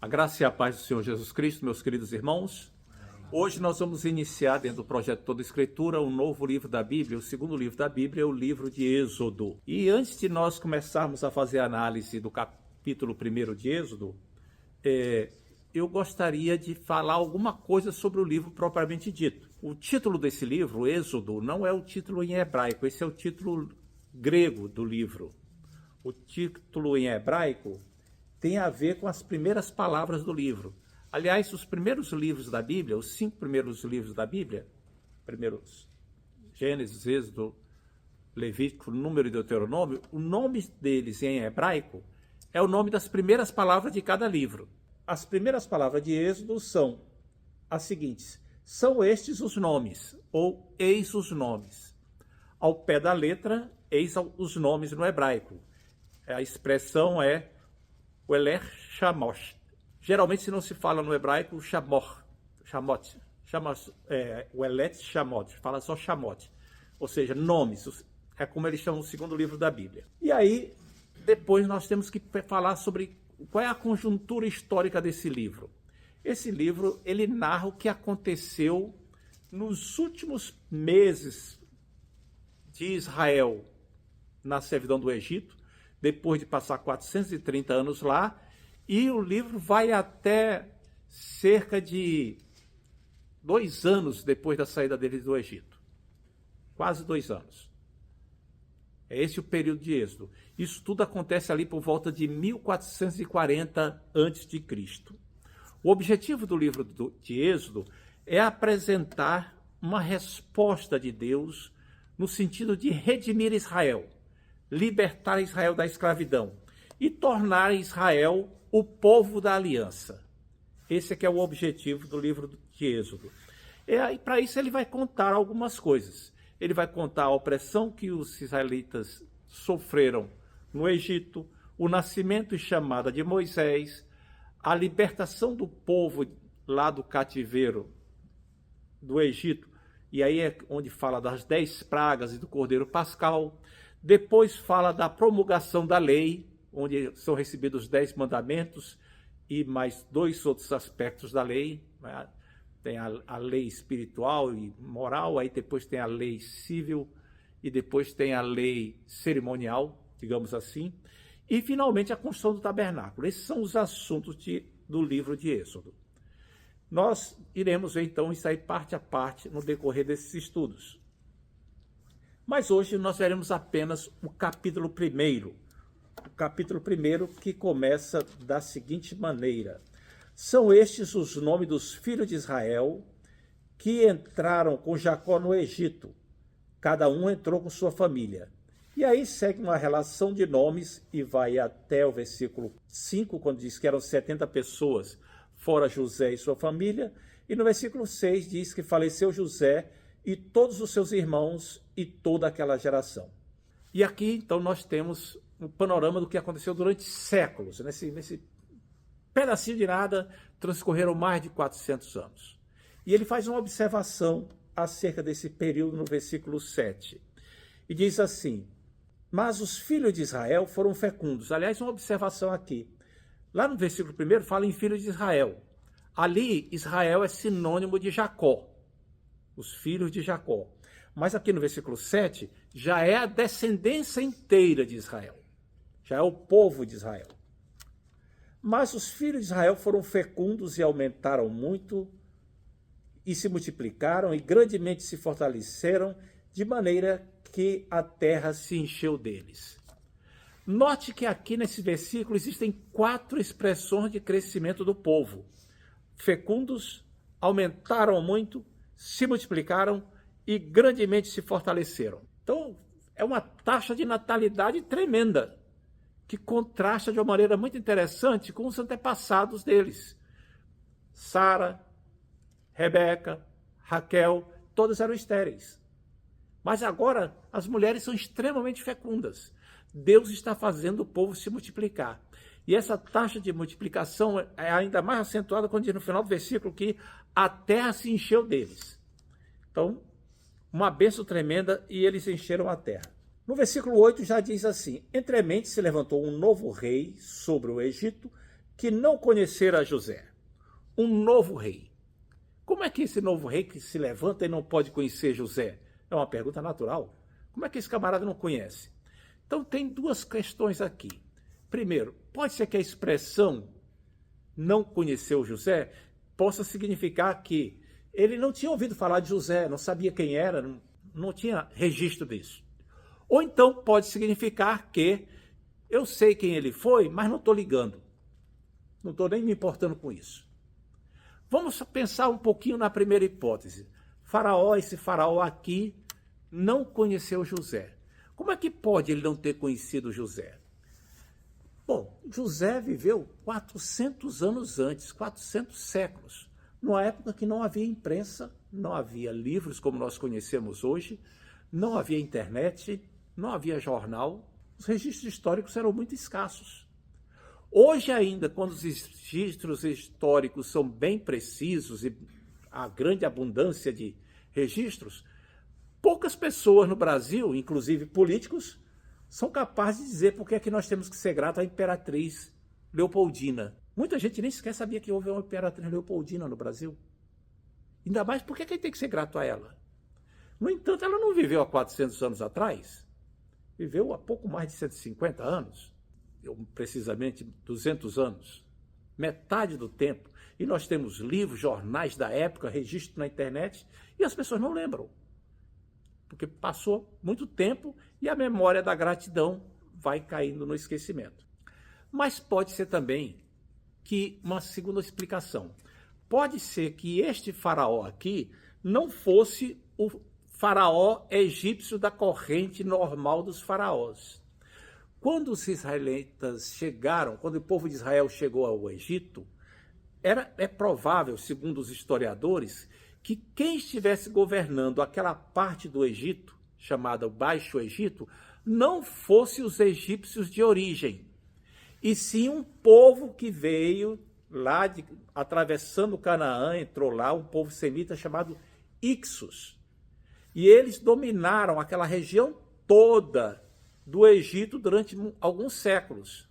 A graça e a paz do Senhor Jesus Cristo, meus queridos irmãos. Hoje nós vamos iniciar, dentro do projeto Toda Escritura, um novo livro da Bíblia. O segundo livro da Bíblia é o livro de Êxodo. E antes de nós começarmos a fazer a análise do capítulo 1 de Êxodo, eu gostaria de falar alguma coisa sobre o livro propriamente dito. O título desse livro, Êxodo, não é o título em hebraico, esse é o título grego do livro. O título em hebraico tem a ver com as primeiras palavras do livro. Aliás, os primeiros livros da Bíblia, os 5 primeiros livros da Bíblia, primeiros Gênesis, Êxodo, Levítico, Número e Deuteronômio, o nome deles em hebraico é o nome das primeiras palavras de cada livro. As primeiras palavras de Êxodo são as seguintes: são estes os nomes, ou eis os nomes. Ao pé da letra, eis os nomes no hebraico. A expressão é o Eler Shamosh. Geralmente, se não se fala no hebraico, Shamot, o Elet Shamot, fala só Shamot, ou seja, nomes, é como eles chamam o segundo livro da Bíblia. E aí, depois nós temos que falar sobre qual é a conjuntura histórica desse livro. Esse livro, ele narra o que aconteceu nos últimos meses de Israel na servidão do Egito, depois de passar 430 anos lá, e o livro vai até cerca de 2 anos depois da saída deles do Egito. Quase 2 anos. É esse o período de Êxodo. Isso tudo acontece ali por volta de 1440 a.C. O objetivo do livro de Êxodo é apresentar uma resposta de Deus no sentido de redimir Israel, libertar Israel da escravidão e tornar Israel o povo da aliança. Esse é que é o objetivo do livro de Êxodo. E para isso ele vai contar algumas coisas. Ele vai contar a opressão que os israelitas sofreram no Egito, o nascimento e chamada de Moisés, a libertação do povo lá do cativeiro do Egito, e aí é onde fala das 10 pragas e do Cordeiro Pascal. Depois fala da promulgação da lei, onde são recebidos os 10 mandamentos e mais 2 outros aspectos da lei, né? Tem a lei espiritual e moral, aí depois tem a lei civil e depois tem a lei cerimonial, digamos assim, e finalmente a construção do tabernáculo. Esses são os assuntos do livro de Êxodo. Nós iremos ver então isso aí parte a parte no decorrer desses estudos. Mas hoje nós veremos apenas o capítulo 1. O capítulo 1 que começa da seguinte maneira: são estes os nomes dos filhos de Israel que entraram com Jacó no Egito. Cada um entrou com sua família. E aí segue uma relação de nomes e vai até o versículo 5, quando diz que eram 70 pessoas, fora José e sua família. E no versículo 6 diz que faleceu José e todos os seus irmãos e toda aquela geração. E aqui, então, nós temos um panorama do que aconteceu durante séculos. Nesse pedacinho de nada, transcorreram mais de 400 anos. E ele faz uma observação acerca desse período no versículo 7. E diz assim: mas os filhos de Israel foram fecundos. Aliás, uma observação aqui. Lá no versículo 1 fala em filhos de Israel. Ali, Israel é sinônimo de Jacó. Os filhos de Jacó. Mas aqui no versículo 7, já é a descendência inteira de Israel. Já é o povo de Israel. Mas os filhos de Israel foram fecundos e aumentaram muito, e se multiplicaram, e grandemente se fortaleceram, de maneira que a terra se encheu deles. Note que aqui nesse versículo existem 4 expressões de crescimento do povo. Fecundos, aumentaram muito, se multiplicaram e grandemente se fortaleceram. Então, é uma taxa de natalidade tremenda, que contrasta de uma maneira muito interessante com os antepassados deles. Sara, Rebeca, Raquel, todas eram estéreis. Mas agora as mulheres são extremamente fecundas. Deus está fazendo o povo se multiplicar. E essa taxa de multiplicação é ainda mais acentuada quando diz no final do versículo que a terra se encheu deles. Então, uma bênção tremenda, e eles encheram a terra. No versículo 8 já diz assim: entremente se levantou um novo rei sobre o Egito, que não conhecera José, um novo rei. Como é que esse novo rei que se levanta e não pode conhecer José? É uma pergunta natural. Como é que esse camarada não conhece? Então tem duas questões aqui. Primeiro, pode ser que a expressão não conheceu José possa significar que ele não tinha ouvido falar de José, não sabia quem era, não tinha registro disso. Ou então pode significar que eu sei quem ele foi, mas não estou ligando. Não estou nem me importando com isso. Vamos pensar um pouquinho na primeira hipótese. Esse faraó aqui, não conheceu José. Como é que pode ele não ter conhecido José? Bom, José viveu 400 anos antes, 400 séculos, numa época que não havia imprensa, não havia livros como nós conhecemos hoje, não havia internet, não havia jornal, os registros históricos eram muito escassos. Hoje ainda, quando os registros históricos são bem precisos e há grande abundância de registros, poucas pessoas no Brasil, inclusive políticos, são capazes de dizer por que é que nós temos que ser gratos à Imperatriz Leopoldina. Muita gente nem sequer sabia que houve uma Imperatriz Leopoldina no Brasil. Ainda mais por que a gente tem que ser grato a ela? No entanto, ela não viveu há 400 anos atrás. Viveu há pouco mais de 150 anos. Precisamente 200 anos. Metade do tempo. E nós temos livros, jornais da época, registro na internet, e as pessoas não lembram. Porque passou muito tempo e a memória da gratidão vai caindo no esquecimento. Mas pode ser também que uma segunda explicação. Pode ser que este faraó aqui não fosse o faraó egípcio da corrente normal dos faraós. Quando os israelitas chegaram, quando o povo de Israel chegou ao Egito, é provável, segundo os historiadores, que quem estivesse governando aquela parte do Egito, chamada Baixo Egito, não fosse os egípcios de origem, e sim um povo que veio lá, atravessando Canaã, entrou lá, um povo semita chamado Ixos. E eles dominaram aquela região toda do Egito durante alguns séculos,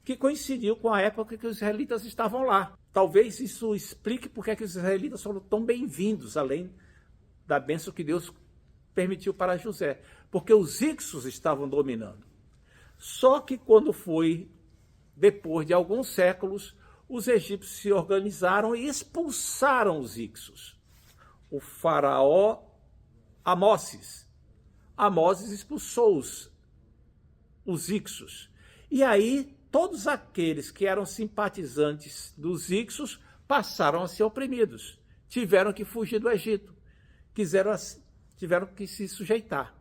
que coincidiu com a época que os israelitas estavam lá. Talvez isso explique porque é que os israelitas foram tão bem-vindos, além da bênção que Deus permitiu para José, porque os Ixos estavam dominando. Só que quando foi, depois de alguns séculos, os egípcios se organizaram e expulsaram os Ixos. O faraó Amoses expulsou os Ixos. E aí todos aqueles que eram simpatizantes dos Ixos passaram a ser oprimidos. Tiveram que fugir do Egito. Tiveram que se sujeitar.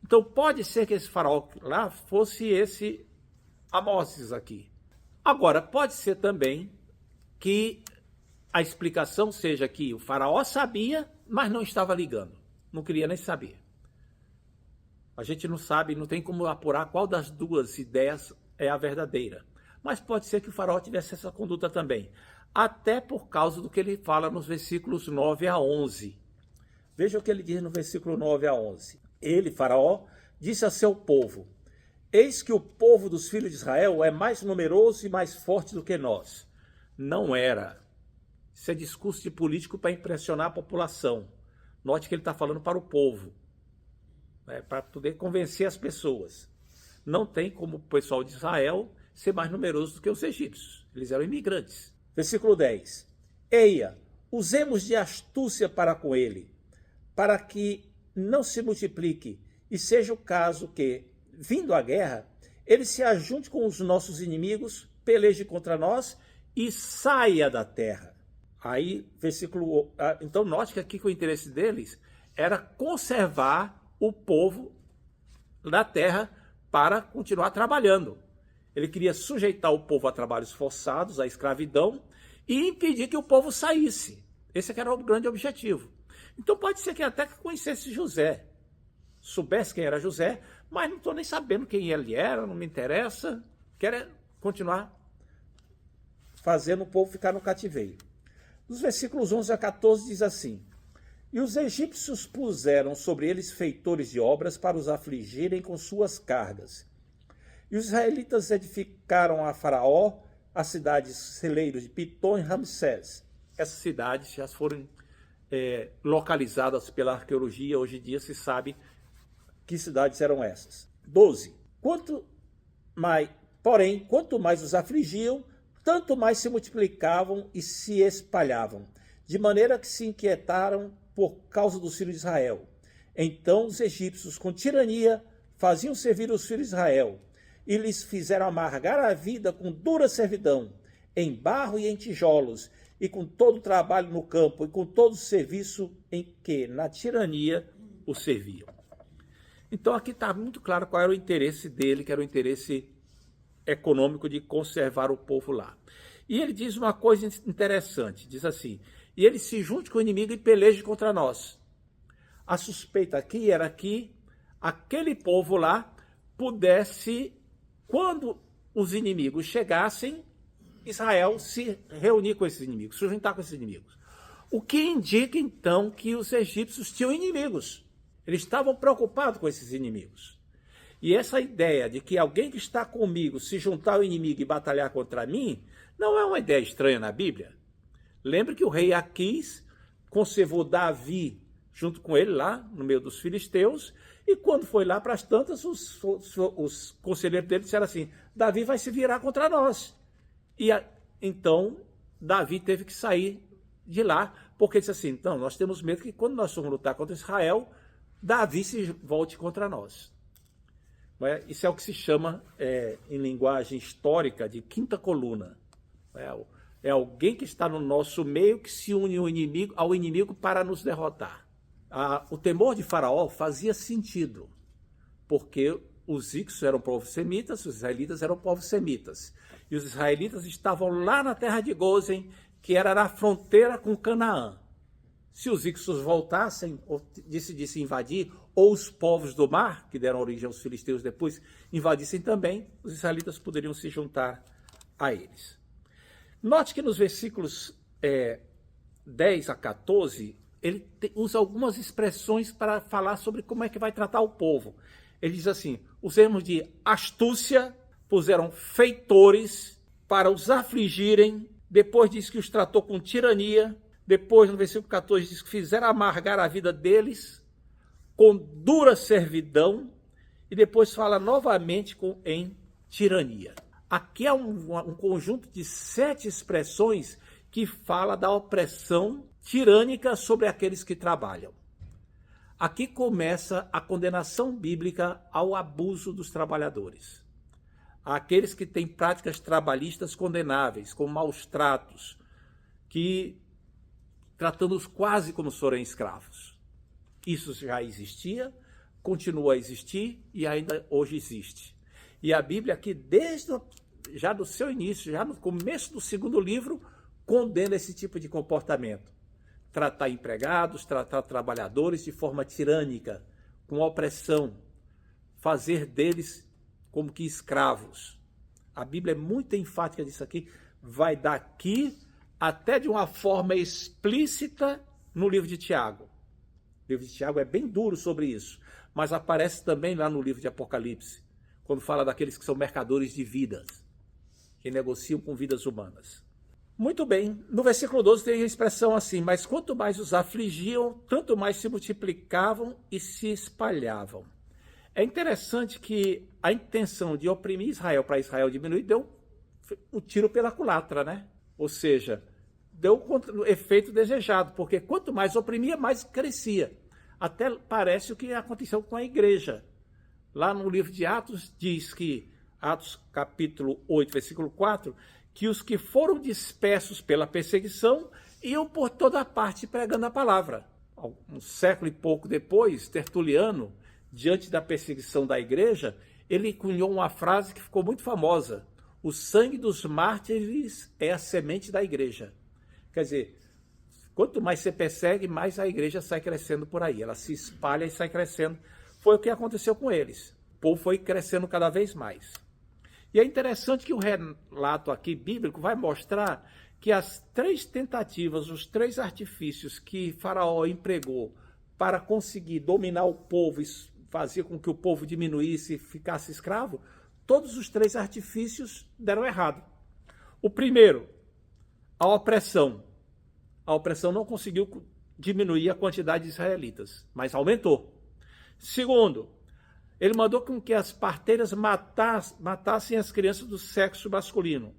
Então pode ser que esse faraó lá fosse esse Amoses aqui. Agora, pode ser também que a explicação seja que o faraó sabia, mas não estava ligando. Não queria nem saber. A gente não sabe, não tem como apurar qual das duas ideias é a verdadeira. Mas pode ser que o faraó tivesse essa conduta também. Até por causa do que ele fala nos versículos 9 a 11. Veja o que ele diz no versículo 9 a 11. Ele, faraó, disse a seu povo: eis que o povo dos filhos de Israel é mais numeroso e mais forte do que nós. Não era. Isso é discurso de político para impressionar a população. Note que ele está falando para o povo, para poder convencer as pessoas. Não tem como o pessoal de Israel ser mais numeroso do que os egípcios. Eles eram imigrantes. Versículo 10. Eia, usemos de astúcia para com ele, para que não se multiplique, e seja o caso que, vindo a guerra, ele se ajunte com os nossos inimigos, peleje contra nós e saia da terra. Aí, versículo... Então, note que aqui que o interesse deles era conservar o povo da terra para continuar trabalhando. Ele queria sujeitar o povo a trabalhos forçados, à escravidão, e impedir que o povo saísse. Esse era o grande objetivo. Então, pode ser que até que conhecesse José, soubesse quem era José, mas não estou nem sabendo quem ele era, não me interessa, quero continuar fazendo o povo ficar no cativeiro. Nos versículos 11 a 14 diz assim: e os egípcios puseram sobre eles feitores de obras para os afligirem com suas cargas. E os israelitas edificaram a Faraó as cidades celeiros de Pitom e Ramsés. Essas cidades já foram localizadas pela arqueologia. Hoje em dia se sabe que cidades eram essas. 12. Porém, quanto mais os afligiam, tanto mais se multiplicavam e se espalhavam, de maneira que se inquietaram por causa dos filhos de Israel. Então os egípcios, com tirania, faziam servir os filhos de Israel, e lhes fizeram amargar a vida com dura servidão, em barro e em tijolos, e com todo o trabalho no campo, e com todo o serviço em que, na tirania, o serviam. Então aqui está muito claro qual era o interesse dele, que era o interesse econômico de conservar o povo lá. E ele diz uma coisa interessante, diz assim: e ele se junte com o inimigo e peleje contra nós. A suspeita aqui era que aquele povo lá pudesse, quando os inimigos chegassem, Israel se reunir com esses inimigos, se juntar com esses inimigos. O que indica, então, que os egípcios tinham inimigos. Eles estavam preocupados com esses inimigos. E essa ideia de que alguém que está comigo se juntar ao inimigo e batalhar contra mim, não é uma ideia estranha na Bíblia. Lembre que o rei Aquis conservou Davi junto com ele lá no meio dos filisteus, e quando foi lá para as tantas, os conselheiros dele disseram assim: Davi vai se virar contra nós. Então Davi teve que sair de lá, porque disse assim: então, nós temos medo que quando nós formos lutar contra Israel, Davi se volte contra nós. Isso é o que se chama, em linguagem histórica, de quinta coluna. É alguém que está no nosso meio, que se une ao inimigo para nos derrotar. O temor de Faraó fazia sentido, porque os íxos eram povos semitas, os israelitas eram povos semitas. E os israelitas estavam lá na terra de Gósen, que era na fronteira com Canaã. Se os íxos voltassem, ou decidissem invadir, ou os povos do mar, que deram origem aos filisteus depois, invadissem também, os israelitas poderiam se juntar a eles. Note que nos versículos 10 a 14, ele usa algumas expressões para falar sobre como é que vai tratar o povo. Ele diz assim: usemos de astúcia, puseram feitores para os afligirem, depois diz que os tratou com tirania, depois no versículo 14 diz que fizeram amargar a vida deles com dura servidão, e depois fala novamente em tirania. Aqui é um conjunto de 7 expressões que fala da opressão tirânica sobre aqueles que trabalham. Aqui começa a condenação bíblica ao abuso dos trabalhadores. Aqueles que têm práticas trabalhistas condenáveis, como maus tratos, tratando-os quase como se forem escravos. Isso já existia, continua a existir e ainda hoje existe. E a Bíblia aqui, já do seu início, já no começo do segundo livro, condena esse tipo de comportamento. Tratar empregados, tratar trabalhadores de forma tirânica, com opressão, fazer deles como que escravos. A Bíblia é muito enfática disso aqui, vai daqui até de uma forma explícita no livro de Tiago. O livro de Tiago é bem duro sobre isso, mas aparece também lá no livro de Apocalipse, quando fala daqueles que são mercadores de vidas, que negociam com vidas humanas. Muito bem, no versículo 12 tem a expressão assim: mas quanto mais os afligiam, tanto mais se multiplicavam e se espalhavam. É interessante que a intenção de oprimir Israel para Israel diminuir deu um tiro pela culatra, né? Ou seja, deu o efeito desejado, porque quanto mais oprimia, mais crescia. Até parece o que aconteceu com a igreja. Lá no livro de Atos diz que, Atos capítulo 8, versículo 4, que os que foram dispersos pela perseguição iam por toda parte pregando a palavra. Um século e pouco depois, Tertuliano, diante da perseguição da igreja, ele cunhou uma frase que ficou muito famosa: o sangue dos mártires é a semente da igreja. Quer dizer, quanto mais você persegue, mais a igreja sai crescendo por aí. Ela se espalha e sai crescendo. Foi o que aconteceu com eles. O povo foi crescendo cada vez mais. E é interessante que o relato aqui bíblico vai mostrar que as 3 tentativas, os 3 artifícios que Faraó empregou para conseguir dominar o povo e fazer com que o povo diminuísse e ficasse escravo, todos os 3 artifícios deram errado. O primeiro, a opressão. A opressão não conseguiu diminuir a quantidade de israelitas, mas aumentou. Segundo, ele mandou com que as parteiras matassem as crianças do sexo masculino.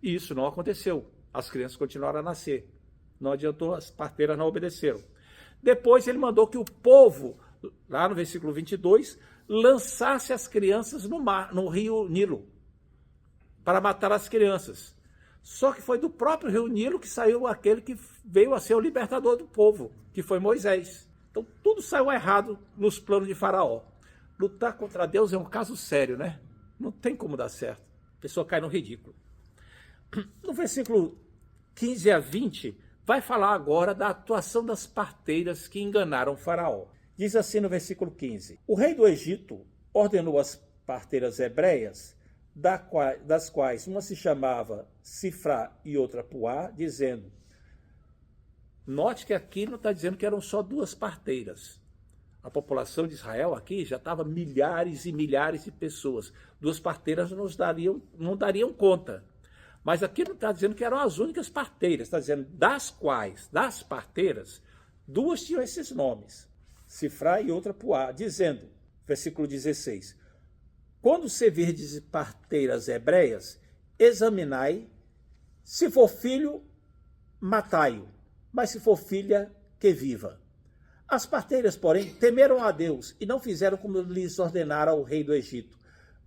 E isso não aconteceu. As crianças continuaram a nascer. Não adiantou, as parteiras não obedeceram. Depois ele mandou que o povo, lá no versículo 22, lançasse as crianças no mar, no rio Nilo, para matar as crianças. Só que foi do próprio rio Nilo que saiu aquele que veio a ser o libertador do povo, que foi Moisés. Então tudo saiu errado nos planos de Faraó. Lutar contra Deus é um caso sério, né? Não tem como dar certo. A pessoa cai no ridículo. No versículo 15 a 20, vai falar agora da atuação das parteiras que enganaram Faraó. Diz assim no versículo 15: o rei do Egito ordenou às parteiras hebreias, das quais uma se chamava Sifrá e outra Puá, dizendo... Note que aqui não está dizendo que eram só duas parteiras. A população de Israel aqui já estava milhares e milhares de pessoas. Duas parteiras não dariam conta. Mas aqui não está dizendo que eram as únicas parteiras. Está dizendo das parteiras, duas tinham esses nomes. Sifrá e outra Puá, dizendo, versículo 16, quando se virdes parteiras hebreias, examinai, se for filho, matai-o, mas se for filha, que viva. As parteiras, porém, temeram a Deus e não fizeram como lhes ordenara o rei do Egito.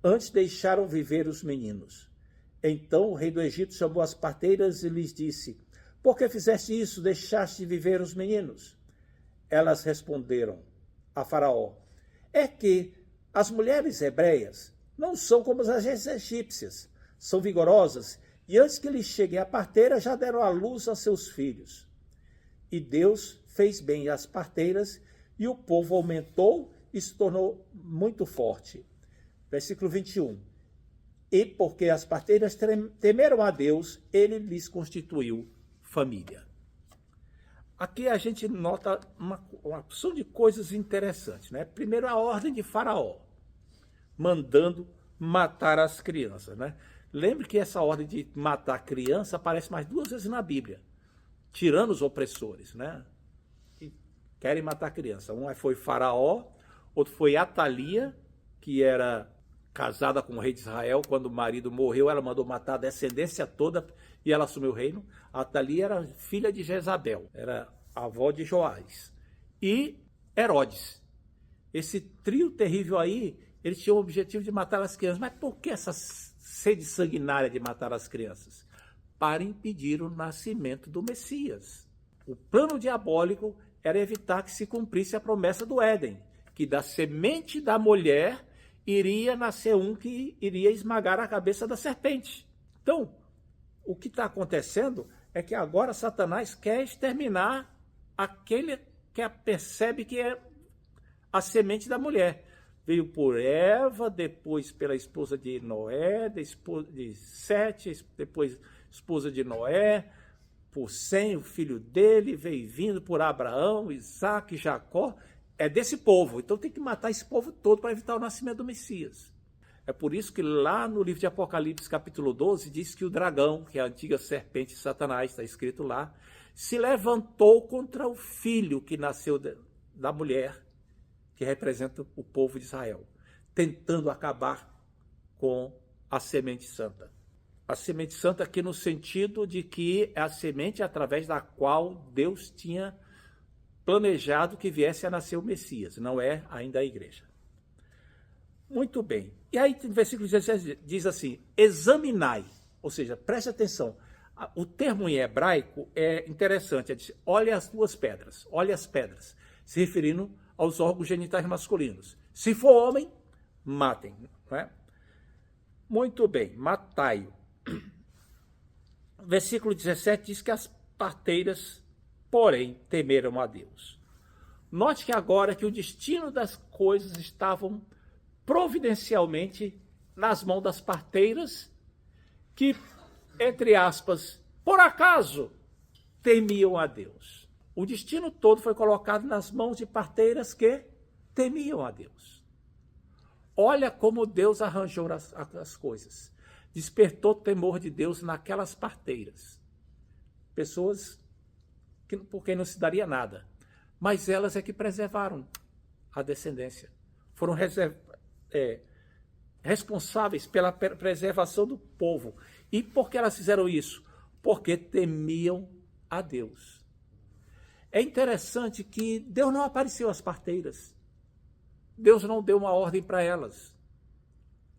Antes deixaram viver os meninos. Então o rei do Egito chamou as parteiras e lhes disse, por que fizeste isso, deixaste de viver os meninos? Elas responderam a Faraó, é que as mulheres hebreias não são como as egípcias, são vigorosas, e antes que lhes chegue a parteira, já deram à luz a seus filhos. E Deus fez bem às parteiras, e o povo aumentou e se tornou muito forte. Versículo 21. E porque as parteiras temeram a Deus, ele lhes constituiu família. Aqui a gente nota uma opção de coisas interessantes, né? Primeiro, a ordem de Faraó, mandando matar as crianças, né? Lembre que essa ordem de matar a criança aparece mais 2 vezes na Bíblia, tirando os opressores, né? Que querem matar a criança. Um foi Faraó, outro foi Atalia, que era casada com o rei de Israel. Quando o marido morreu, ela mandou matar a descendência toda e ela assumiu o reino. Atalia era filha de Jezabel, era avó de Joás. E Herodes. Esse trio terrível aí, eles tinham o objetivo de matar as crianças. Mas por que essa sede sanguinária de matar as crianças? Para impedir o nascimento do Messias. O plano diabólico era evitar que se cumprisse a promessa do Éden, que da semente da mulher iria nascer um que iria esmagar a cabeça da serpente. Então, o que está acontecendo é que agora Satanás quer exterminar aquele que percebe que é a semente da mulher. Veio por Eva, depois pela esposa de Noé, de Sete, depois esposa de Noé, por Sem, o filho dele, veio vindo por Abraão, Isaac, Jacó. É desse povo. Então tem que matar esse povo todo para evitar o nascimento do Messias. É por isso que lá no livro de Apocalipse, capítulo 12, diz que o dragão, que é a antiga serpente de Satanás, está escrito lá, se levantou contra o filho que nasceu da mulher, que representa o povo de Israel, tentando acabar com a semente santa. A semente santa aqui no sentido de que é a semente através da qual Deus tinha planejado que viesse a nascer o Messias, não é ainda a igreja. Muito bem. E aí, no versículo 16 diz assim, examinai, ou seja, preste atenção. O termo em hebraico é interessante, olha as duas pedras, olha as pedras, se referindo aos órgãos genitais masculinos. Se for homem, matem. Não é? Muito bem, matai-o. Versículo 17 diz que as parteiras, porém, temeram a Deus. Note que agora que o destino das coisas estavam providencialmente nas mãos das parteiras, que, entre aspas, por acaso, temiam a Deus. O destino todo foi colocado nas mãos de parteiras que temiam a Deus. Olha como Deus arranjou as coisas. despertou o temor de Deus naquelas parteiras. Pessoas por quem não se daria nada. Mas elas é que preservaram a descendência. Foram responsáveis pela preservação do povo. E por que elas fizeram isso? Porque temiam a Deus. É interessante que Deus não apareceu às parteiras. Deus não deu uma ordem para elas.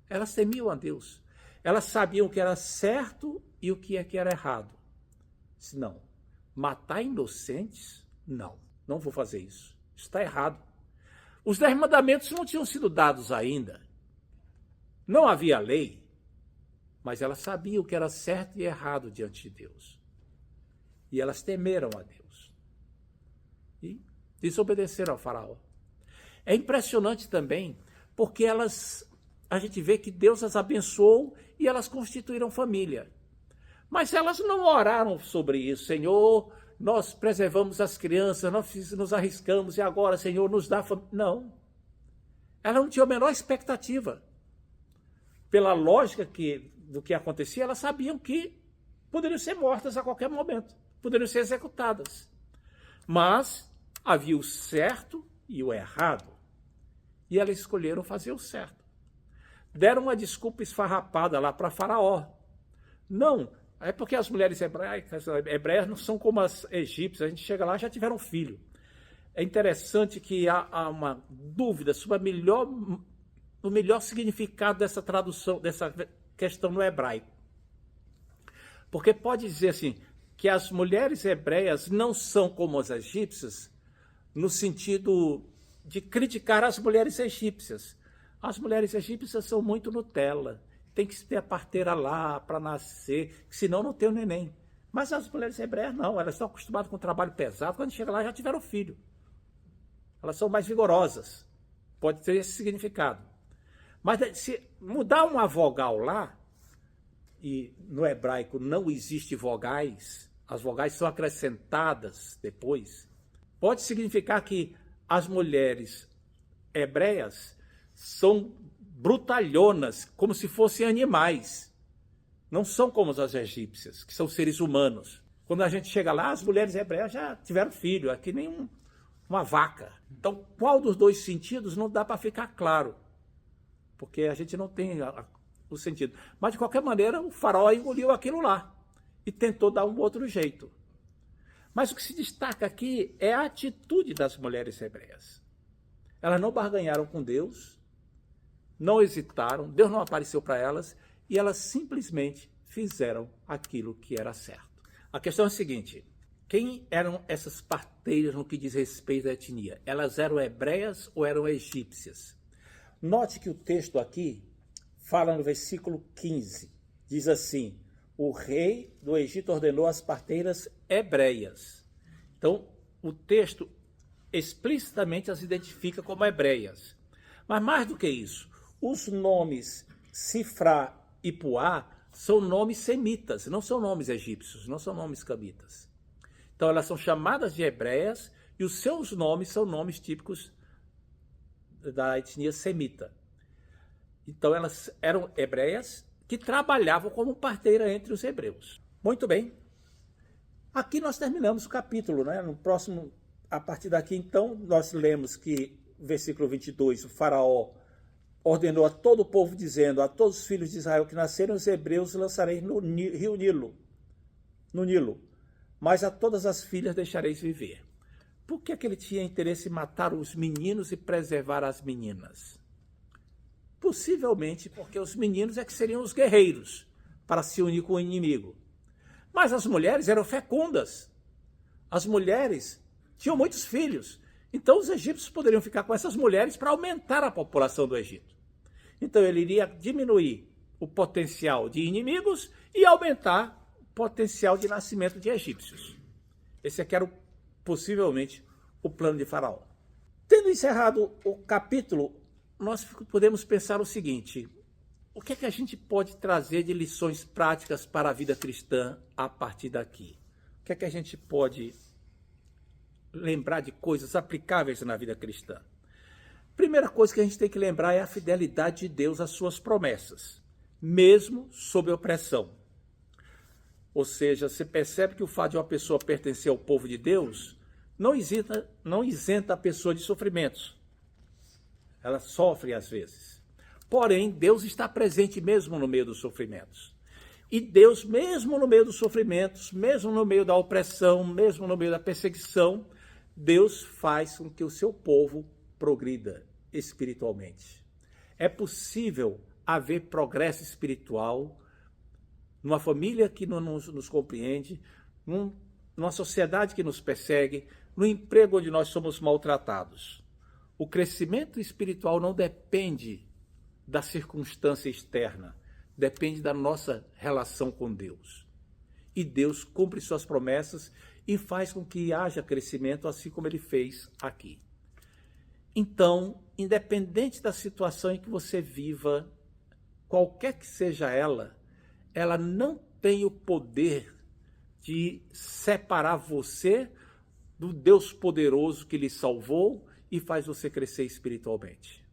Elas temiam a Deus. Elas sabiam o que era certo e o que era errado. Disse, não, matar inocentes? Não, não vou fazer isso. Isso está errado. Os 10 mandamentos não tinham sido dados ainda. Não havia lei, mas elas sabiam o que era certo e errado diante de Deus. E elas temeram a Deus. E desobedeceram ao faraó. É impressionante também, porque a gente vê que Deus as abençoou e elas constituíram família. Mas elas não oraram sobre isso. Senhor, nós preservamos as crianças, nós nos arriscamos e agora, Senhor, nos dá família. Não. Elas não tinham a menor expectativa. Pela lógica do que acontecia, elas sabiam que poderiam ser mortas a qualquer momento, poderiam ser executadas. Mas havia o certo e o errado. E elas escolheram fazer o certo. Deram uma desculpa esfarrapada lá para Faraó. Não, é porque as mulheres hebreias não são como as egípcias. A gente chega lá e já tiveram filho. É interessante que há uma dúvida sobre o melhor significado dessa tradução, dessa questão no hebraico. Porque pode dizer assim, que as mulheres hebreias não são como as egípcias, no sentido de criticar as mulheres egípcias. As mulheres egípcias são muito Nutella. Tem que ter a parteira lá para nascer, senão não tem o neném. Mas as mulheres hebreias não, elas estão acostumadas com o trabalho pesado, quando chega lá já tiveram filho. Elas são mais vigorosas. Pode ter esse significado. Mas se mudar uma vogal lá, e no hebraico não existe vogais, as vogais são acrescentadas depois, pode significar que as mulheres hebreias são brutalhonas, como se fossem animais. Não são como as egípcias, que são seres humanos. Quando a gente chega lá, as mulheres hebreias já tiveram filho, é que nem uma vaca. Então, qual dos dois sentidos não dá para ficar claro, porque a gente não tem o sentido. Mas, de qualquer maneira, o faraó engoliu aquilo lá e tentou dar um outro jeito. Mas o que se destaca aqui é a atitude das mulheres hebreias. Elas não barganharam com Deus, não hesitaram, Deus não apareceu para elas e elas simplesmente fizeram aquilo que era certo. A questão é a seguinte, quem eram essas parteiras no que diz respeito à etnia? Elas eram hebreias ou eram egípcias? Note que o texto aqui fala no versículo 15, diz assim, o rei do Egito ordenou as parteiras hebreias. Então, o texto explicitamente as identifica como hebreias. Mas mais do que isso, os nomes Sifrá e Puá são nomes semitas, não são nomes egípcios, não são nomes camitas. Então, elas são chamadas de hebreias e os seus nomes são nomes típicos da etnia semita. Então, elas eram hebreias que trabalhavam como parteira entre os hebreus. Muito bem. Aqui nós terminamos o capítulo, né? No próximo, a partir daqui, então, nós lemos que, versículo 22, o faraó ordenou a todo o povo, dizendo, a todos os filhos de Israel que nasceram, os hebreus lançarei no rio Nilo, mas a todas as filhas deixareis viver. Por que ele tinha interesse em matar os meninos e preservar as meninas? Possivelmente porque os meninos é que seriam os guerreiros para se unir com o inimigo. Mas as mulheres eram fecundas. As mulheres tinham muitos filhos. Então os egípcios poderiam ficar com essas mulheres para aumentar a população do Egito. Então ele iria diminuir o potencial de inimigos e aumentar o potencial de nascimento de egípcios. Esse aqui era possivelmente o plano de Faraó. Tendo encerrado o capítulo, nós podemos pensar o seguinte, o que é que a gente pode trazer de lições práticas para a vida cristã a partir daqui? O que é que a gente pode lembrar de coisas aplicáveis na vida cristã? Primeira coisa que a gente tem que lembrar é a fidelidade de Deus às suas promessas. mesmo sob opressão. Ou seja, você percebe que o fato de uma pessoa pertencer ao povo de Deus não isenta a pessoa de sofrimentos. Ela sofre às vezes. Porém, Deus está presente mesmo no meio dos sofrimentos. E Deus, mesmo no meio dos sofrimentos, mesmo no meio da opressão, mesmo no meio da perseguição, Deus faz com que o seu povo progrida espiritualmente. É possível haver progresso espiritual numa família que não nos compreende, numa sociedade que nos persegue, no emprego onde nós somos maltratados. O crescimento espiritual não depende da circunstância externa, depende da nossa relação com Deus. E Deus cumpre suas promessas e faz com que haja crescimento, assim como ele fez aqui. Então, independente da situação em que você viva, qualquer que seja ela não tem o poder de separar você do Deus poderoso que lhe salvou e faz você crescer espiritualmente.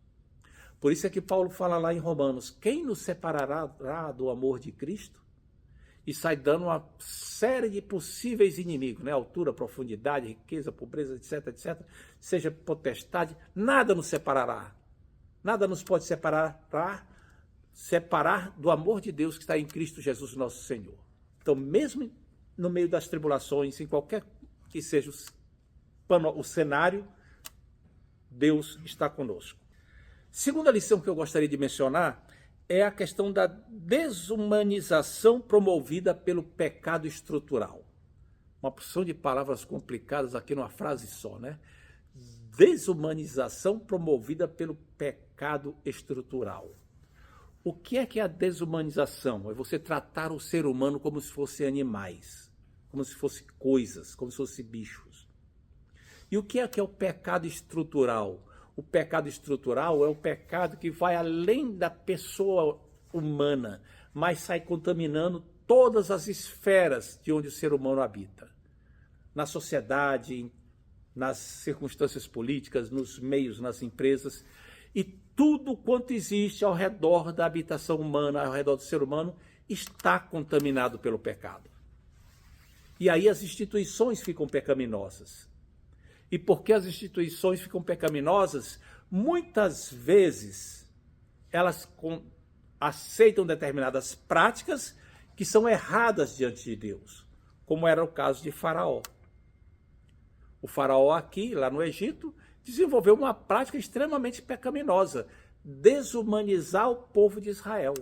Por isso é que Paulo fala lá em Romanos, quem nos separará do amor de Cristo? E sai dando uma série de possíveis inimigos, né? Altura, profundidade, riqueza, pobreza, etc, etc. Seja potestade, nada nos separará. Nada nos pode separar do amor de Deus que está em Cristo Jesus, nosso Senhor. Então, mesmo no meio das tribulações, em qualquer que seja o cenário, Deus está conosco. Segunda lição que eu gostaria de mencionar é a questão da desumanização promovida pelo pecado estrutural. Uma porção de palavras complicadas aqui numa frase só, né? Desumanização promovida pelo pecado estrutural. O que é a desumanização? É você tratar o ser humano como se fossem animais, como se fossem coisas, como se fossem bichos. E o que é o pecado estrutural? O pecado estrutural é o pecado que vai além da pessoa humana, mas sai contaminando todas as esferas de onde o ser humano habita. Na sociedade, nas circunstâncias políticas, nos meios, nas empresas, e tudo quanto existe ao redor da habitação humana, ao redor do ser humano, está contaminado pelo pecado. E aí as instituições ficam pecaminosas. E porque as instituições ficam pecaminosas, muitas vezes elas aceitam determinadas práticas que são erradas diante de Deus, como era o caso de Faraó. O Faraó aqui, lá no Egito, desenvolveu uma prática extremamente pecaminosa, desumanizar o povo de Israel,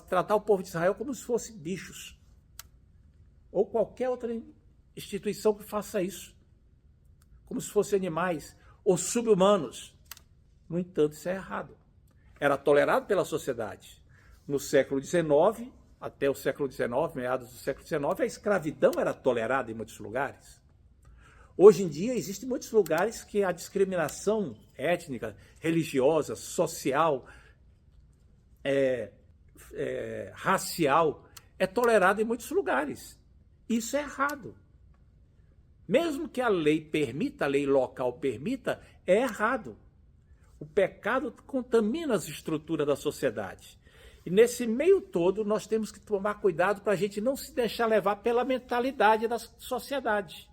tratar o povo de Israel como se fossem bichos, ou qualquer outra instituição que faça isso, como se fossem animais ou sub-humanos. No entanto, isso é errado. Era tolerado pela sociedade. No século XIX, até o século XIX, meados do século XIX, a escravidão era tolerada em muitos lugares. Hoje em dia, existem muitos lugares que a discriminação étnica, religiosa, social, racial, é tolerada em muitos lugares. Isso é errado. Mesmo que a lei permita, a lei local permita, é errado. O pecado contamina as estruturas da sociedade. E nesse meio todo, nós temos que tomar cuidado para a gente não se deixar levar pela mentalidade da sociedade.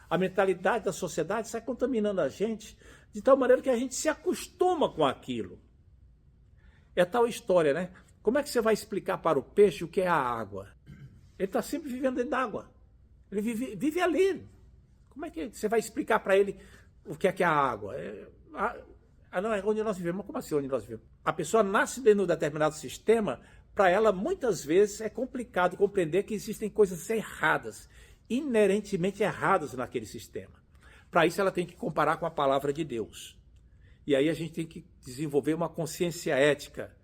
A mentalidade da sociedade sai contaminando a gente de tal maneira que a gente se acostuma com aquilo. É tal história, né? Como é que você vai explicar para o peixe o que é a água? Ele está sempre vivendo dentro d'água. Ele vive ali. Como é que você vai explicar para ele o que é a água? Não, é onde nós vivemos. Mas como assim onde nós vivemos? A pessoa nasce dentro de um determinado sistema, para ela, muitas vezes, é complicado compreender que existem coisas erradas, inerentemente erradas naquele sistema. Para isso, ela tem que comparar com a palavra de Deus. E aí a gente tem que desenvolver uma consciência ética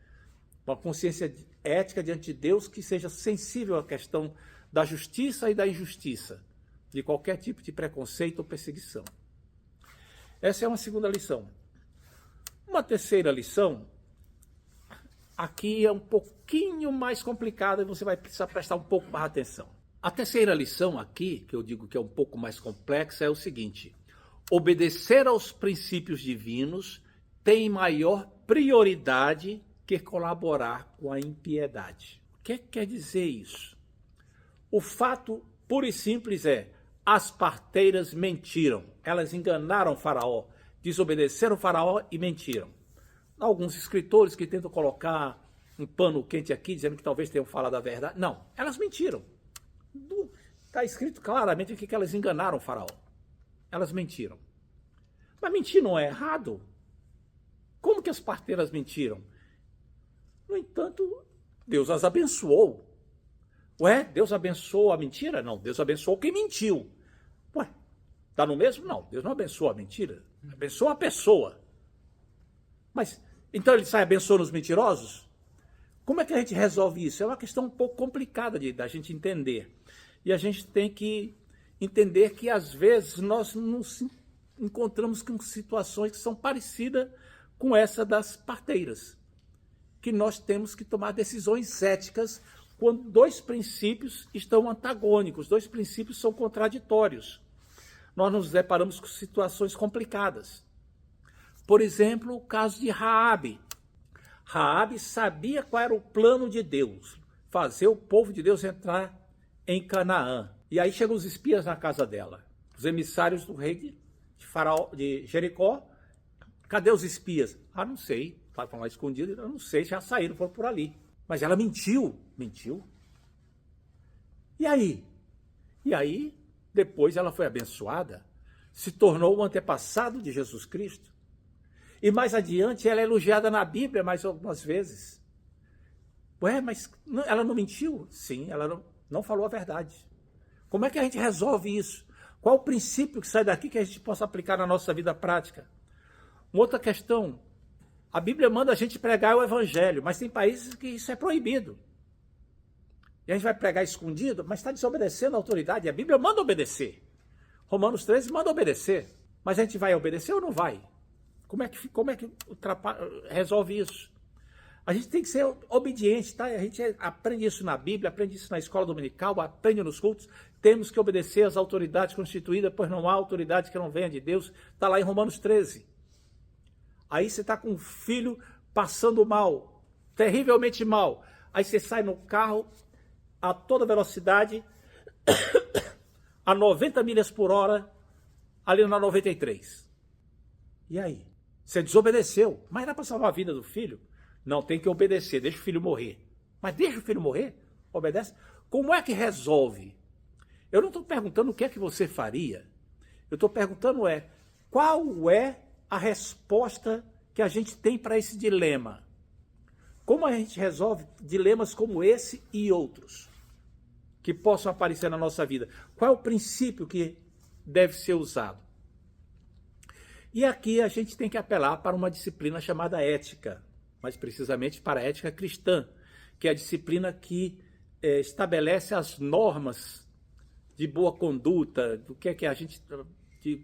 diante de Deus que seja sensível à questão da justiça e da injustiça, de qualquer tipo de preconceito ou perseguição. Essa é uma segunda lição. Uma terceira lição, aqui é um pouquinho mais complicada e você vai precisar prestar um pouco mais atenção. A terceira lição aqui, que eu digo que é um pouco mais complexa, é o seguinte: obedecer aos princípios divinos tem maior prioridade que colaborar com a impiedade. O que quer dizer isso? O fato puro e simples é: as parteiras mentiram. Elas enganaram o faraó, desobedeceram o faraó e mentiram. Alguns escritores que tentam colocar um pano quente aqui, dizendo que talvez tenham falado a verdade. Não, elas mentiram. Está escrito claramente aqui que elas enganaram o faraó. Elas mentiram. Mas mentir não é errado. Como que as parteiras mentiram? No entanto, Deus as abençoou. Ué, Deus abençoou a mentira? Não, Deus abençoou quem mentiu. Ué, está no mesmo? Não, Deus não abençoa a mentira. Abençoa a pessoa. Mas, então ele sai abençoando os mentirosos? Como é que a gente resolve isso? É uma questão um pouco complicada da gente entender. E a gente tem que entender que, às vezes, nós nos encontramos com situações que são parecidas com essa das parteiras. Que nós temos que tomar decisões éticas quando dois princípios estão antagônicos, dois princípios são contraditórios. Nós nos deparamos com situações complicadas. Por exemplo, o caso de Raabe. Raabe sabia qual era o plano de Deus, fazer o povo de Deus entrar em Canaã. E aí chegam os espias na casa dela, os emissários do rei de Jericó. Cadê os espias? Ah, não sei, estavam lá escondidos, eu não sei, já saíram, foram por ali. Mas ela mentiu. E aí, depois ela foi abençoada, se tornou o antepassado de Jesus Cristo. E mais adiante ela é elogiada na Bíblia mais algumas vezes. Ué, mas ela não mentiu? Sim, ela não falou a verdade. Como é que a gente resolve isso? Qual o princípio que sai daqui que a gente possa aplicar na nossa vida prática? Uma outra questão, a Bíblia manda a gente pregar o evangelho, mas tem países que isso é proibido. E a gente vai pregar escondido, mas está desobedecendo a autoridade. A Bíblia manda obedecer. Romanos 13 manda obedecer. Mas a gente vai obedecer ou não vai? Como é que resolve isso? A gente tem que ser obediente, tá? A gente aprende isso na Bíblia, aprende isso na escola dominical, aprende nos cultos. Temos que obedecer às autoridades constituídas, pois não há autoridade que não venha de Deus. Está lá em Romanos 13. Aí você está com um filho passando mal, terrivelmente mal. Aí você sai no carro a toda velocidade, a 90 milhas por hora, ali na 93. E aí? Você desobedeceu, mas era para salvar a vida do filho? Não, tem que obedecer, deixa o filho morrer. Mas deixa o filho morrer? Obedece? Como é que resolve? Eu não estou perguntando o que é que você faria. Eu estou perguntando qual é a resposta que a gente tem para esse dilema? Como a gente resolve dilemas como esse e outros que possam aparecer na nossa vida? Qual é o princípio que deve ser usado? E aqui a gente tem que apelar para uma disciplina chamada ética, mais precisamente para a ética cristã, que é a disciplina que estabelece as normas de boa conduta, do que é que a gente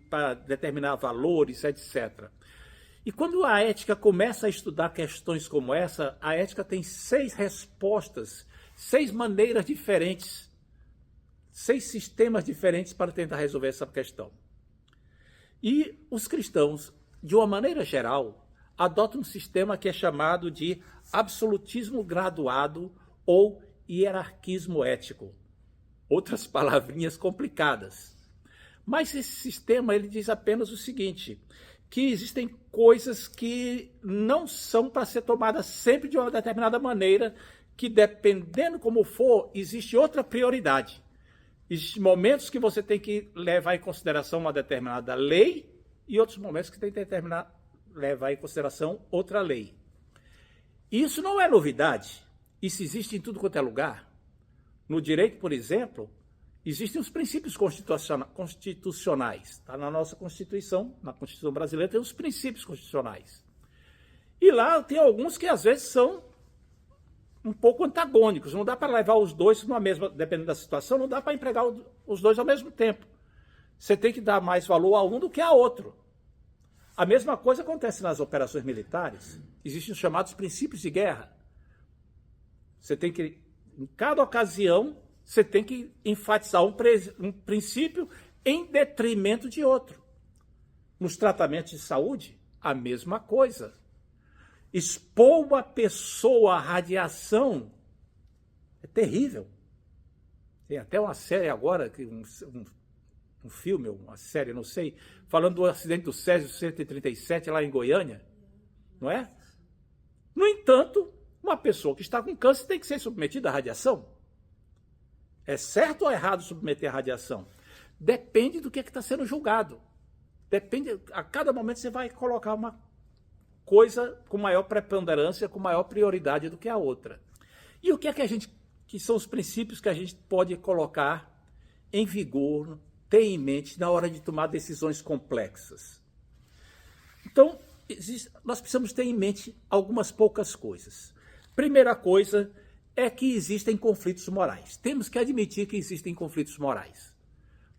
para determinar valores, etc. E quando a ética começa a estudar questões como essa, a ética tem 6 respostas, 6 maneiras diferentes, 6 sistemas diferentes para tentar resolver essa questão. E os cristãos, de uma maneira geral, adotam um sistema que é chamado de absolutismo graduado ou hierarquismo ético. Outras palavrinhas complicadas. Mas esse sistema ele diz apenas o seguinte, que existem coisas que não são para ser tomadas sempre de uma determinada maneira, que dependendo como for, existe outra prioridade. Existem momentos que você tem que levar em consideração uma determinada lei e outros momentos que tem que levar em consideração outra lei. Isso não é novidade. Isso existe em tudo quanto é lugar. No direito, por exemplo, existem os princípios constitucionais. Tá? Na nossa Constituição, na Constituição brasileira, tem os princípios constitucionais. E lá tem alguns que às vezes são um pouco antagônicos. Não dá para levar os dois numa mesma, dependendo da situação, não dá para empregar os dois ao mesmo tempo. Você tem que dar mais valor a um do que a outro. A mesma coisa acontece nas operações militares. Existem os chamados princípios de guerra. Você tem que, em cada ocasião, você tem que enfatizar um princípio em detrimento de outro. Nos tratamentos de saúde, a mesma coisa. expor uma pessoa à radiação é terrível. Tem até uma série agora, um filme, uma série, não sei, falando do acidente do Césio 137 lá em Goiânia, não é? No entanto, uma pessoa que está com câncer tem que ser submetida à radiação. É certo ou errado submeter à radiação? Depende do que está sendo julgado. Depende, a cada momento você vai colocar uma coisa com maior preponderância, com maior prioridade do que a outra. E o que é que são os princípios que a gente pode colocar em vigor, ter em mente na hora de tomar decisões complexas? Então, nós precisamos ter em mente algumas poucas coisas. Primeira coisa é que existem conflitos morais. Temos que admitir que existem conflitos morais.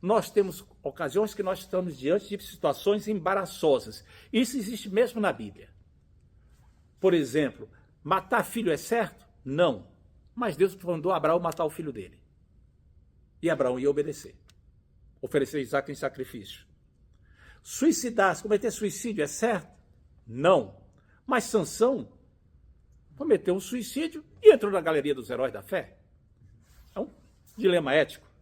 Nós temos ocasiões que nós estamos diante de situações embaraçosas. Isso existe mesmo na Bíblia. Por exemplo, matar filho é certo? Não. Mas Deus mandou Abraão matar o filho dele. E Abraão ia obedecer. Oferecer Isaac em sacrifício. Suicidar-se, cometer suicídio é certo? Não. Mas Sansão cometeu um suicídio e entrou na galeria dos heróis da fé. É um dilema ético.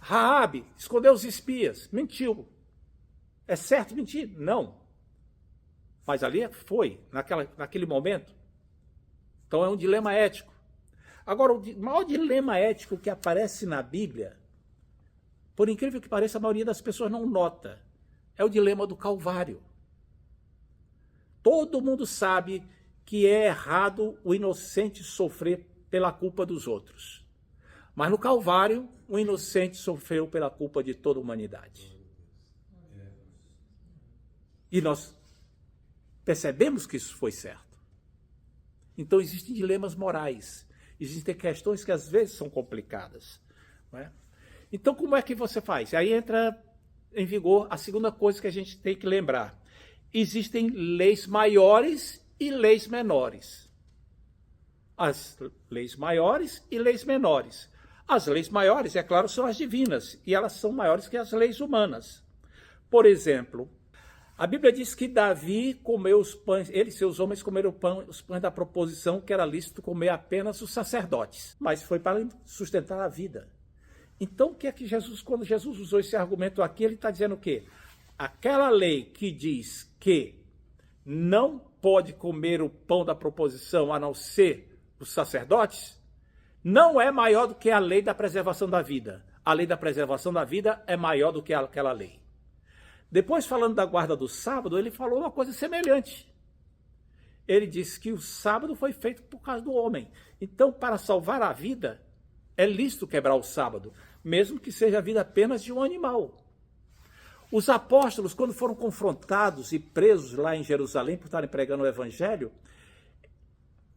Raabe escondeu os espias, mentiu. É certo mentir? Não. Mas ali foi, naquele momento. Então é um dilema ético. Agora, o maior dilema ético que aparece na Bíblia, por incrível que pareça, a maioria das pessoas não nota, é o dilema do Calvário. Todo mundo sabe que é errado o inocente sofrer pela culpa dos outros. Mas no Calvário, o inocente sofreu pela culpa de toda a humanidade. E nós percebemos que isso foi certo. Então existem dilemas morais. Existem questões que às vezes são complicadas. Não é? Então como é que você faz? Aí entra em vigor a segunda coisa que a gente tem que lembrar. Existem leis maiores e leis menores. As leis maiores e leis menores. As leis maiores, é claro, são as divinas, e elas são maiores que as leis humanas. Por exemplo, a Bíblia diz que Davi comeu os pães, ele e seus homens comeram os pães da proposição, que era lícito comer apenas os sacerdotes, mas foi para sustentar a vida. Então, o que é que quando Jesus usou esse argumento aqui, ele está dizendo o quê? Aquela lei que diz que não pode comer o pão da proposição a não ser os sacerdotes, não é maior do que a lei da preservação da vida. A lei da preservação da vida é maior do que aquela lei. Depois, falando da guarda do sábado, ele falou uma coisa semelhante. Ele disse que o sábado foi feito por causa do homem. Então, para salvar a vida, é lícito quebrar o sábado, mesmo que seja a vida apenas de um animal. Os apóstolos, quando foram confrontados e presos lá em Jerusalém por estarem pregando o evangelho,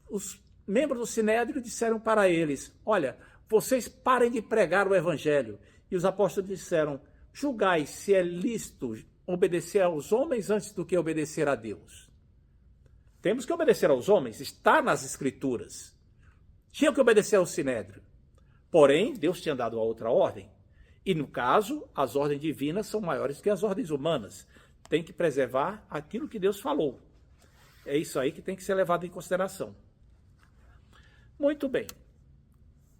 os membros do Sinédrio disseram para eles, olha, vocês parem de pregar o evangelho. E os apóstolos disseram, julgai se é lícito obedecer aos homens antes do que obedecer a Deus. Temos que obedecer aos homens, está nas Escrituras. Tinha que obedecer ao Sinédrio. Porém, Deus tinha dado a outra ordem. E, no caso, as ordens divinas são maiores que as ordens humanas. Tem que preservar aquilo que Deus falou. É isso aí que tem que ser levado em consideração. Muito bem.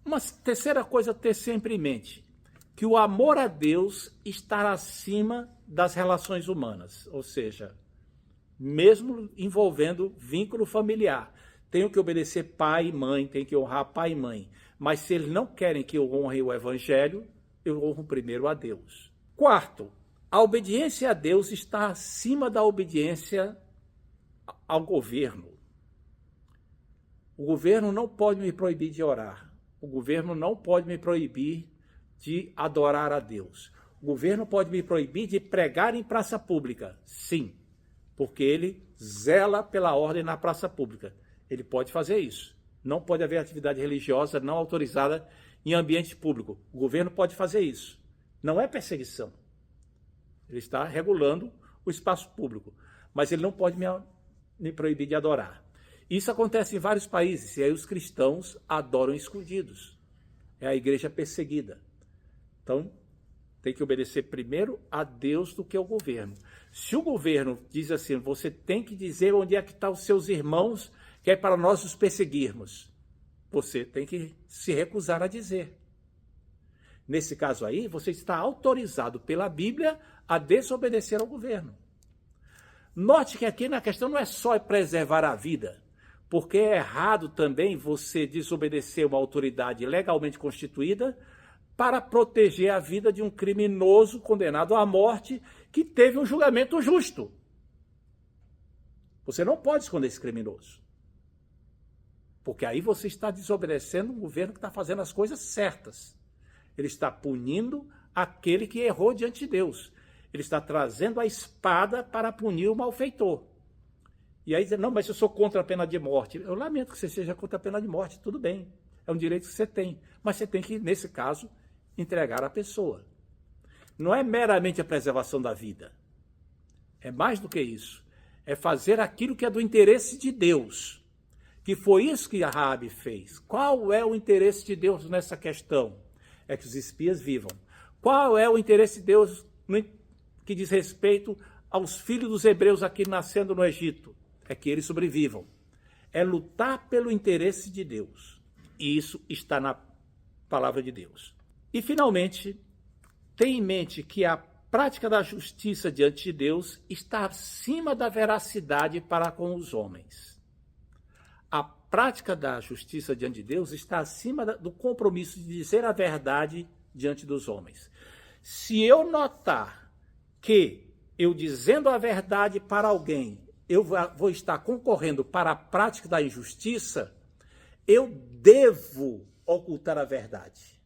Uma terceira coisa a ter sempre em mente, que o amor a Deus está acima das relações humanas, ou seja, mesmo envolvendo vínculo familiar. Tenho que obedecer pai e mãe, tenho que honrar pai e mãe, mas se eles não querem que eu honre o evangelho, eu honro primeiro a Deus. Quarto, a obediência a Deus está acima da obediência ao governo. O governo não pode me proibir de orar. O governo não pode me proibir de adorar a Deus. O governo pode me proibir de pregar em praça pública. Sim, porque ele zela pela ordem na praça pública. Ele pode fazer isso. Não pode haver atividade religiosa não autorizada em ambiente público. O governo pode fazer isso. Não é perseguição. Ele está regulando o espaço público. Mas ele não pode me proibir de adorar. Isso acontece em vários países, e aí os cristãos adoram escondidos. É a igreja perseguida. Então, tem que obedecer primeiro a Deus do que ao governo. Se o governo diz assim, você tem que dizer onde é que estão os seus irmãos, que é para nós os perseguirmos, você tem que se recusar a dizer. Nesse caso aí, você está autorizado pela Bíblia a desobedecer ao governo. Note que aqui na questão não é só preservar a vida, porque é errado também você desobedecer uma autoridade legalmente constituída para proteger a vida de um criminoso condenado à morte que teve um julgamento justo. Você não pode esconder esse criminoso, porque aí você está desobedecendo um governo que está fazendo as coisas certas. Ele está punindo aquele que errou diante de Deus. Ele está trazendo a espada para punir o malfeitor. E aí diz, não, mas eu sou contra a pena de morte. Eu lamento que você seja contra a pena de morte, tudo bem. É um direito que você tem. Mas você tem que, nesse caso, entregar a pessoa. Não é meramente a preservação da vida. É mais do que isso. É fazer aquilo que é do interesse de Deus. Que foi isso que a Raabe fez. Qual é o interesse de Deus nessa questão? É que os espias vivam. Qual é o interesse de Deus que diz respeito aos filhos dos hebreus aqui nascendo no Egito? É que eles sobrevivam. É lutar pelo interesse de Deus. E isso está na palavra de Deus. E, finalmente, tenha em mente que a prática da justiça diante de Deus está acima da veracidade para com os homens. A prática da justiça diante de Deus está acima do compromisso de dizer a verdade diante dos homens. Se eu notar que eu dizendo a verdade para alguém, eu vou estar concorrendo para a prática da injustiça, eu devo ocultar a verdade.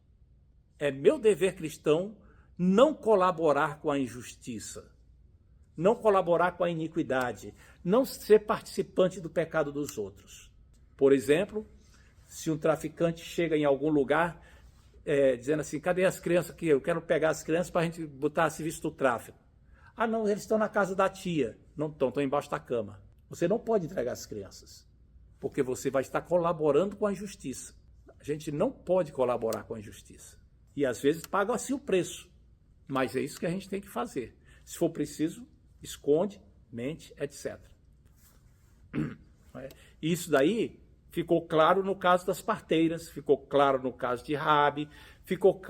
É meu dever cristão não colaborar com a injustiça, não colaborar com a iniquidade, não ser participante do pecado dos outros. Por exemplo, se um traficante chega em algum lugar dizendo assim, cadê as crianças aqui? Eu quero pegar as crianças para a gente botar a serviço do tráfico. Ah, não, eles estão na casa da tia. Não estão embaixo da cama. Você não pode entregar as crianças, porque você vai estar colaborando com a injustiça. A gente não pode colaborar com a injustiça. E às vezes paga assim o preço. Mas é isso que a gente tem que fazer. Se for preciso, esconde, mente, etc. Isso daí ficou claro no caso das parteiras, ficou claro no caso de Raabe, ficou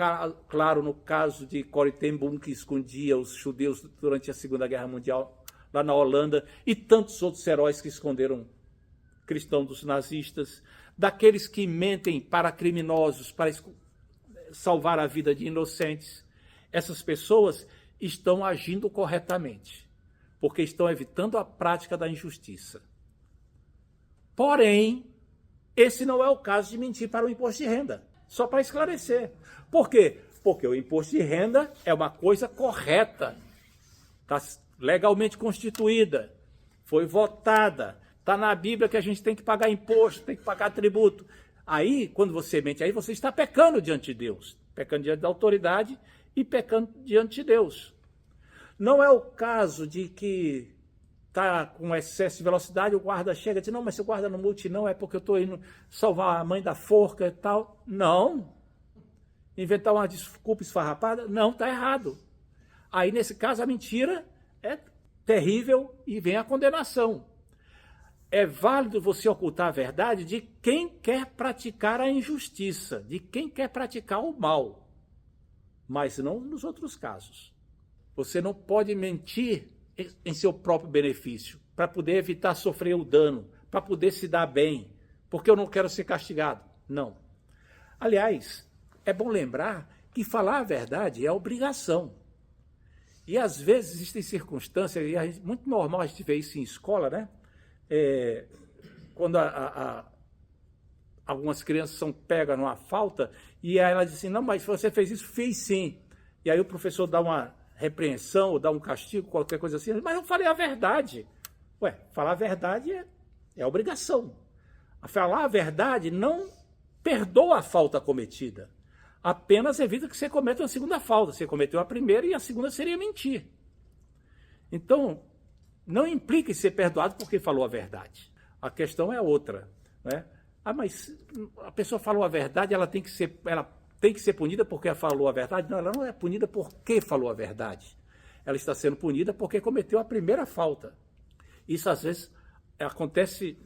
claro no caso de Corrie ten Boom, que escondia os judeus durante a Segunda Guerra Mundial, lá na Holanda, e tantos outros heróis que esconderam cristãos dos nazistas, daqueles que mentem para criminosos, para salvar a vida de inocentes. Essas pessoas estão agindo corretamente, porque estão evitando a prática da injustiça. Porém, esse não é o caso de mentir para o imposto de renda. Só para esclarecer. Por quê? Porque o imposto de renda é uma coisa correta. Está legalmente constituída. Foi votada. Está na Bíblia que a gente tem que pagar imposto, tem que pagar tributo. Aí, quando você mente, aí você está pecando diante de Deus. Pecando diante da autoridade e pecando diante de Deus. Não é o caso de que está com excesso de velocidade, o guarda chega e diz, não, mas se o guarda não multe, não, é porque eu estou indo salvar a mãe da forca e tal. Não. Inventar uma desculpa esfarrapada? Não, está errado. Aí, nesse caso, a mentira é terrível e vem a condenação. É válido você ocultar a verdade de quem quer praticar a injustiça, de quem quer praticar o mal, mas não nos outros casos. Você não pode mentir em seu próprio benefício, para poder evitar sofrer o dano, para poder se dar bem, porque eu não quero ser castigado. Não. Aliás, é bom lembrar que falar a verdade é obrigação. E às vezes existem circunstâncias, e é muito normal a gente ver isso em escola, né? Quando algumas crianças são pegas numa falta, e aí ela diz assim, não, mas você fez isso? Fiz sim. E aí o professor dá uma repreensão, ou dá um castigo, qualquer coisa assim, mas eu falei a verdade. Ué, falar a verdade é obrigação. Falar a verdade não perdoa a falta cometida, apenas evita que você cometa uma segunda falta. Você cometeu a primeira e a segunda seria mentir. Então, não implica em ser perdoado porque falou a verdade. A questão é outra, né? Ah, mas a pessoa falou a verdade, ela tem que ser punida porque falou a verdade? Não, ela não é punida porque falou a verdade. ela está sendo punida porque cometeu a primeira falta. Isso às vezes acontece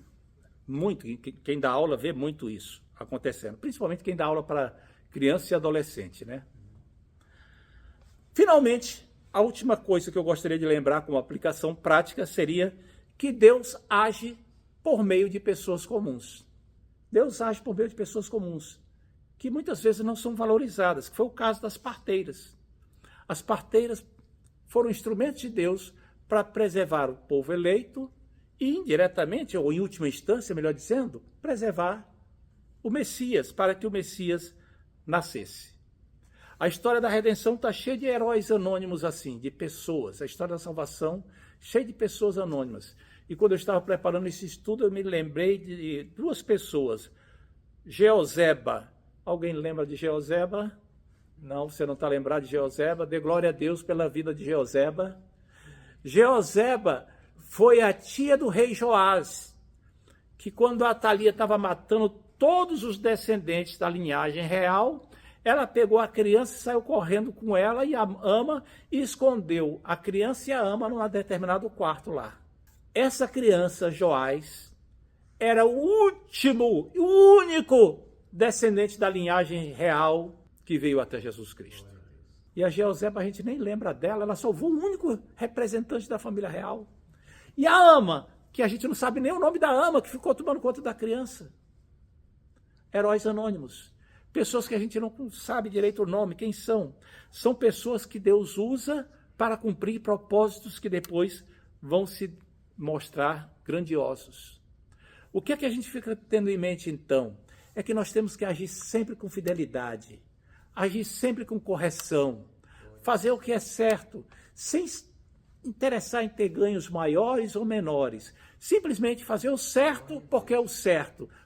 muito, quem dá aula vê muito isso acontecendo, principalmente quem dá aula para criança e adolescente, né? Finalmente, a última coisa que eu gostaria de lembrar como aplicação prática seria que Deus age por meio de pessoas comuns. Deus age por meio de pessoas comuns, que muitas vezes não são valorizadas, que foi o caso das parteiras. As parteiras foram instrumentos de Deus para preservar o povo eleito e indiretamente, ou em última instância, melhor dizendo, preservar o Messias, para que o Messias nascesse. A história da redenção está cheia de heróis anônimos assim, de pessoas. A história da salvação cheia de pessoas anônimas. E quando eu estava preparando esse estudo, eu me lembrei de duas pessoas. Jeoseba. Alguém lembra de Jeoseba? Não, você não está lembrado de Jeoseba? Dê glória a Deus pela vida de Jeoseba. Jeoseba foi a tia do rei Joás, que quando a Atalia estava matando todos os descendentes da linhagem real, ela pegou a criança e saiu correndo com ela e a ama e escondeu a criança e a ama num determinado quarto lá. Essa criança, Joás, era o único descendente da linhagem real que veio até Jesus Cristo. E a Jeoseba, a gente nem lembra dela, ela salvou o único representante da família real. E a ama, que a gente não sabe nem o nome da ama, que ficou tomando conta da criança. Heróis anônimos. Pessoas que a gente não sabe direito o nome, quem são? São pessoas que Deus usa para cumprir propósitos que depois vão se mostrar grandiosos. O que é que a gente fica tendo em mente, então? É que nós temos que agir sempre com fidelidade, agir sempre com correção, fazer o que é certo, sem interessar em ter ganhos maiores ou menores. Simplesmente fazer o certo,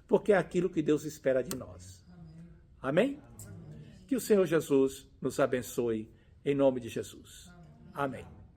porque é aquilo que Deus espera de nós. Amém? Que o Senhor Jesus nos abençoe, em nome de Jesus. Amém.